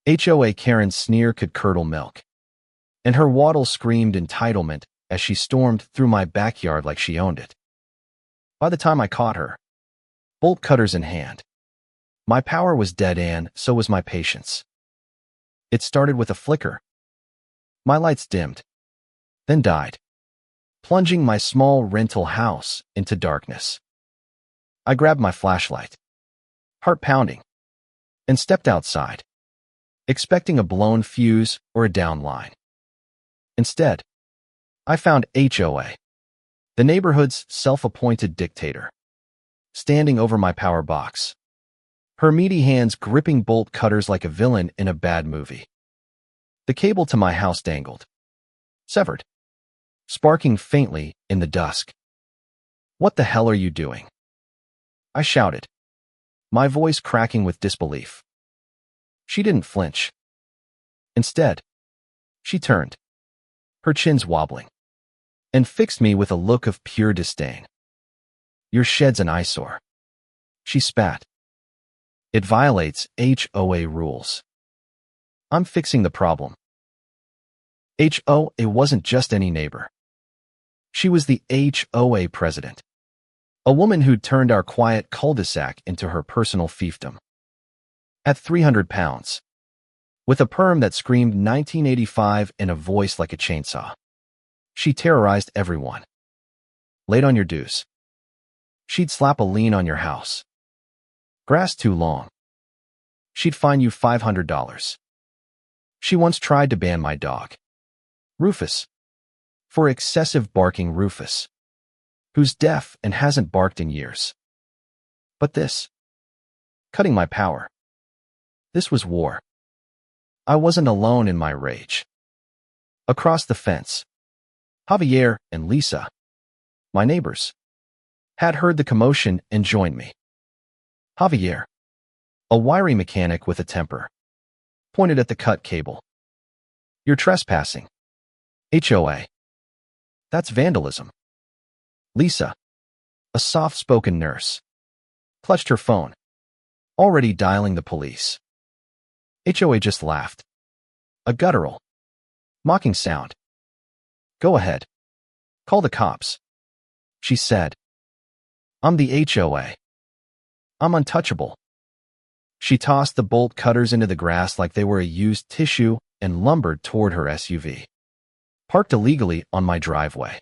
HOA Karen's sneer could curdle milk, and her waddle screamed entitlement as she stormed through my backyard like she owned it. By the time I caught her, bolt cutters in hand, my power was dead and so was my patience. It started with a flicker. My lights dimmed, then died, plunging my small rental house into darkness. I grabbed my flashlight, heart pounding, and stepped outside, expecting a blown fuse or a down line. Instead, I found HOA, the neighborhood's self-appointed dictator, standing over my power box, her meaty hands gripping bolt cutters like a villain in a bad movie. The cable to my house dangled, severed, sparking faintly in the dusk. "What the hell are you doing?" I shouted, my voice cracking with disbelief. She didn't flinch. Instead, she turned, her chins wobbling, and fixed me with a look of pure disdain. "Your shed's an eyesore," she spat. "It violates HOA rules. I'm fixing the problem." HOA wasn't just any neighbor. She was the HOA president, a woman who'd turned our quiet cul-de-sac into her personal fiefdom. At 300 pounds, with a perm that screamed 1985 and a voice like a chainsaw, she terrorized everyone. Late on your dues. She'd slap a lien on your house. Grass too long. She'd fine you $500. She once tried to ban my dog, Rufus, for excessive barking. Rufus, who's deaf and hasn't barked in years. But this, cutting my power, this was war. I wasn't alone in my rage. Across the fence, Javier and Lisa, my neighbors, had heard the commotion and joined me. Javier, a wiry mechanic with a temper, pointed at the cut cable. "You're trespassing. HOA. That's vandalism." Lisa, a soft-spoken nurse, clutched her phone, already dialing the police. HOA just laughed. A guttural, mocking sound. "Go ahead. Call the cops," she said. "I'm the HOA. I'm untouchable." She tossed the bolt cutters into the grass like they were a used tissue and lumbered toward her SUV, parked illegally on my driveway.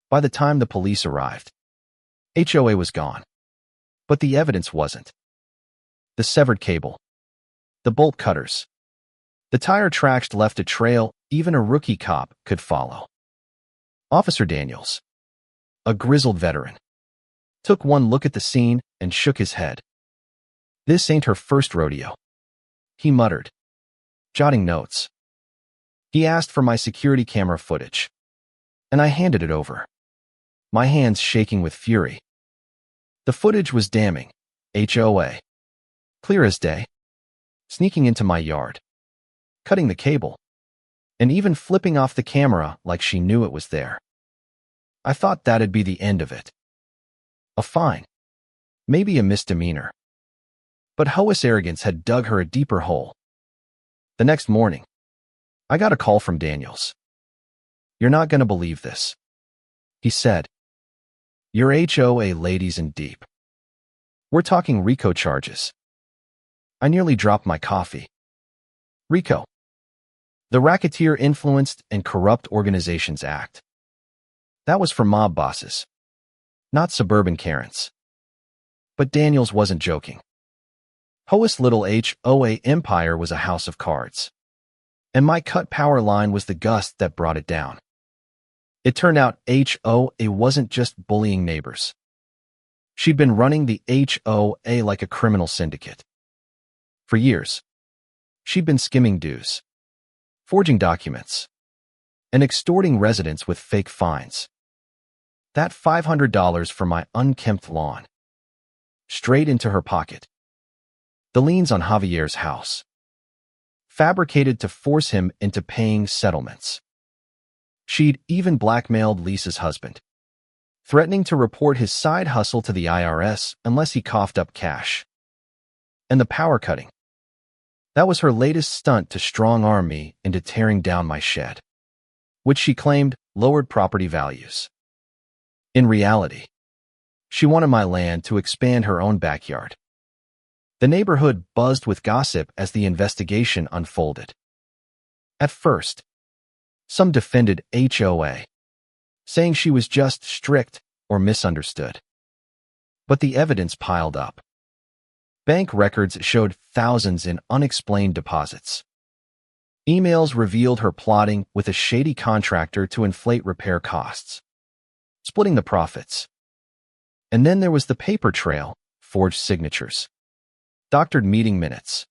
By the time the police arrived, HOA was gone, but the evidence wasn't. The severed cable, the bolt cutters, the tire tracks left a trail even a rookie cop could follow. Officer Daniels, a grizzled veteran, took one look at the scene and shook his head. "This ain't her first rodeo," he muttered, jotting notes. He asked for my security camera footage, and I handed it over, my hands shaking with fury. The footage was damning. HOA, clear as day, sneaking into my yard, cutting the cable, and even flipping off the camera like she knew it was there. I thought that'd be the end of it. A fine, maybe a misdemeanor. But HOA's arrogance had dug her a deeper hole. The next morning, I got a call from Daniels. "You're not going to believe this," he said. "Your HOA lady's in deep. We're talking RICO charges." I nearly dropped my coffee. RICO, the Racketeer Influenced and Corrupt Organizations Act. That was for mob bosses, not suburban Karens. But Daniels wasn't joking. HOA's little HOA empire was a house of cards, and my cut power line was the gust that brought it down. It turned out HOA wasn't just bullying neighbors. She'd been running the HOA like a criminal syndicate. For years, she'd been skimming dues, forging documents, and extorting residents with fake fines. That $500 for my unkempt lawn, straight into her pocket. The liens on Javier's house, fabricated to force him into paying settlements. She'd even blackmailed Lisa's husband, threatening to report his side hustle to the IRS unless he coughed up cash. And the power cutting. That was her latest stunt to strong-arm me into tearing down my shed, which she claimed lowered property values. In reality, she wanted my land to expand her own backyard. The neighborhood buzzed with gossip as the investigation unfolded. At first, some defended HOA, saying she was just strict or misunderstood. But the evidence piled up. Bank records showed thousands in unexplained deposits. Emails revealed her plotting with a shady contractor to inflate repair costs, splitting the profits. And then there was the paper trail, forged signatures, doctored meeting minutes,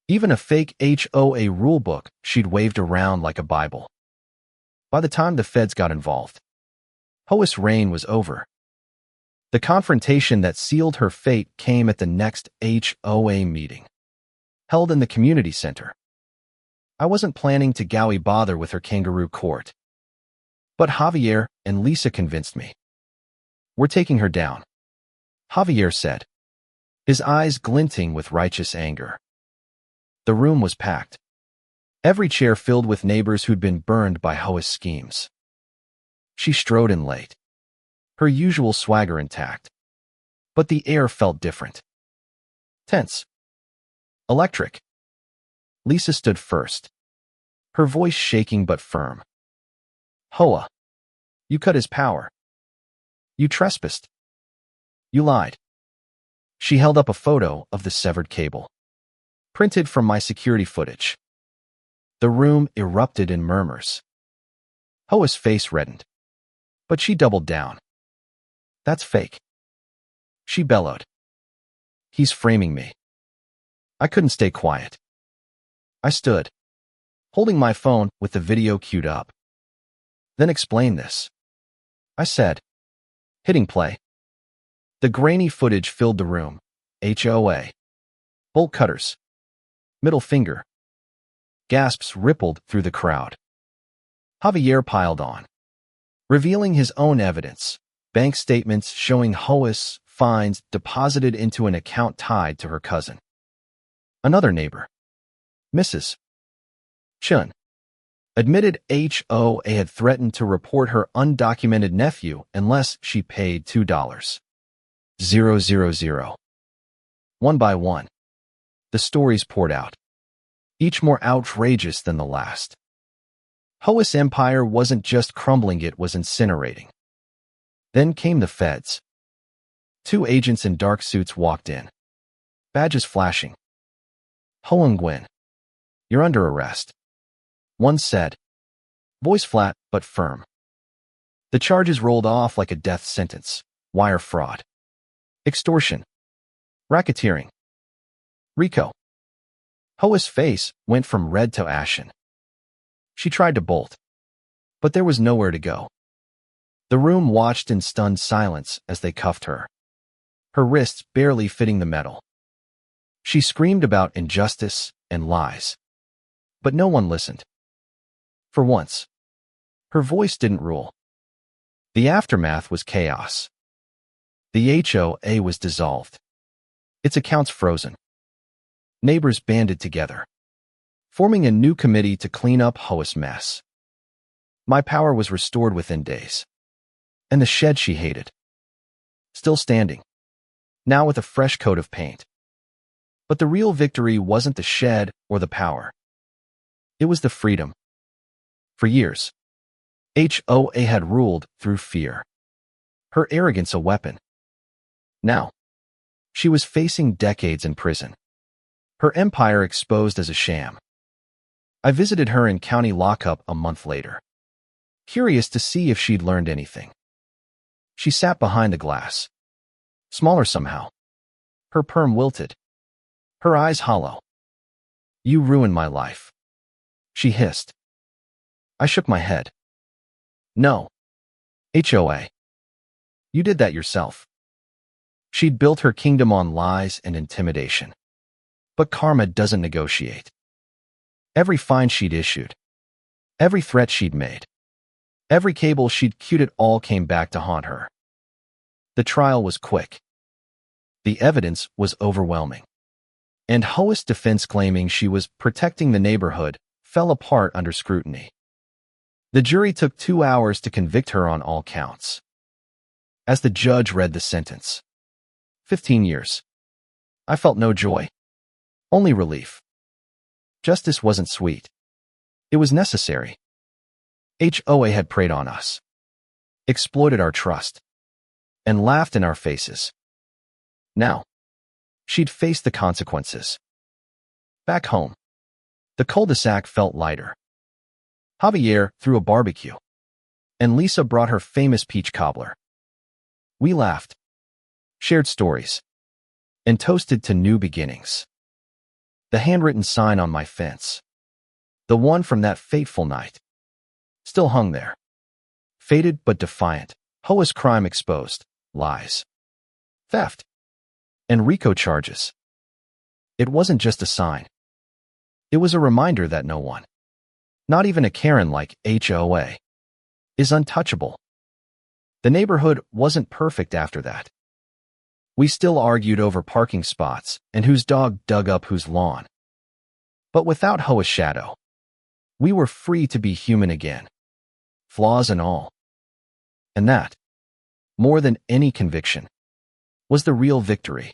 even a fake HOA rulebook she'd waved around like a Bible. By the time the feds got involved, HOA's reign was over. The confrontation that sealed her fate came at the next HOA meeting, held in the community center. I wasn't planning to gowie bother with her kangaroo court, but Javier and Lisa convinced me. "We're taking her down," Javier said, his eyes glinting with righteous anger. The room was packed, every chair filled with neighbors who'd been burned by HOA's schemes. She strode in late, her usual swagger intact, but the air felt different. Tense. Electric. Lisa stood first, her voice shaking but firm. "HOA, you cut his power. You trespassed. You lied." She held up a photo of the severed cable, printed from my security footage. The room erupted in murmurs. HOA's face reddened, but she doubled down. "That's fake," she bellowed. "He's framing me." I couldn't stay quiet. I stood, holding my phone with the video queued up. "Then explain this," I said, hitting play. The grainy footage filled the room. HOA. Bolt cutters. Middle finger. Gasps rippled through the crowd. Javier piled on, revealing his own evidence, bank statements showing HOA's fines deposited into an account tied to her cousin. Another neighbor, Mrs. Chun, admitted HOA had threatened to report her undocumented nephew unless she paid $2,000. One by one, the stories poured out, each more outrageous than the last. HOA's empire wasn't just crumbling, it was incinerating. Then came the feds. 2 agents in dark suits walked in, badges flashing. "Ho Nguyen, you're under arrest," one said, voice flat but firm. The charges rolled off like a death sentence: wire fraud, extortion, racketeering, RICO. HOA's face went from red to ashen. She tried to bolt, but there was nowhere to go. The room watched in stunned silence as they cuffed her, her wrists barely fitting the metal. She screamed about injustice and lies, but no one listened. For once, her voice didn't rule. The aftermath was chaos. The HOA was dissolved, its accounts frozen. Neighbors banded together, forming a new committee to clean up HOA's mess. My power was restored within days, and the shed she hated, still standing, now with a fresh coat of paint. But the real victory wasn't the shed or the power. It was the freedom. For years, HOA had ruled through fear, her arrogance a weapon. Now, she was facing decades in prison, her empire exposed as a sham. I visited her in county lockup a month later, curious to see if she'd learned anything. She sat behind the glass, smaller somehow, her perm wilted, her eyes hollow. "You ruined my life," she hissed. I shook my head. "No, HOA. You did that yourself." She'd built her kingdom on lies and intimidation. But karma doesn't negotiate. Every fine she'd issued, every threat she'd made, every cable she'd queued, it all came back to haunt her. The trial was quick. The evidence was overwhelming. and HOA's defense claiming she was protecting the neighborhood fell apart under scrutiny. The jury took 2 hours to convict her on all counts. As the judge read the sentence, 15 years, I felt no joy, only relief. Justice wasn't sweet. It was necessary. HOA had preyed on us, exploited our trust, and laughed in our faces. Now, she'd face the consequences. Back home, the cul-de-sac felt lighter. Javier threw a barbecue, and Lisa brought her famous peach cobbler. We laughed, shared stories, and toasted to new beginnings. The handwritten sign on my fence, the one from that fateful night, still hung there. Faded but defiant, HOA's crime exposed, lies, theft, and RICO charges. It wasn't just a sign. It was a reminder that no one, not even a Karen like HOA, is untouchable. The neighborhood wasn't perfect after that. We still argued over parking spots and whose dog dug up whose lawn. But without HOA's shadow, we were free to be human again, flaws and all. And that, more than any conviction, was the real victory.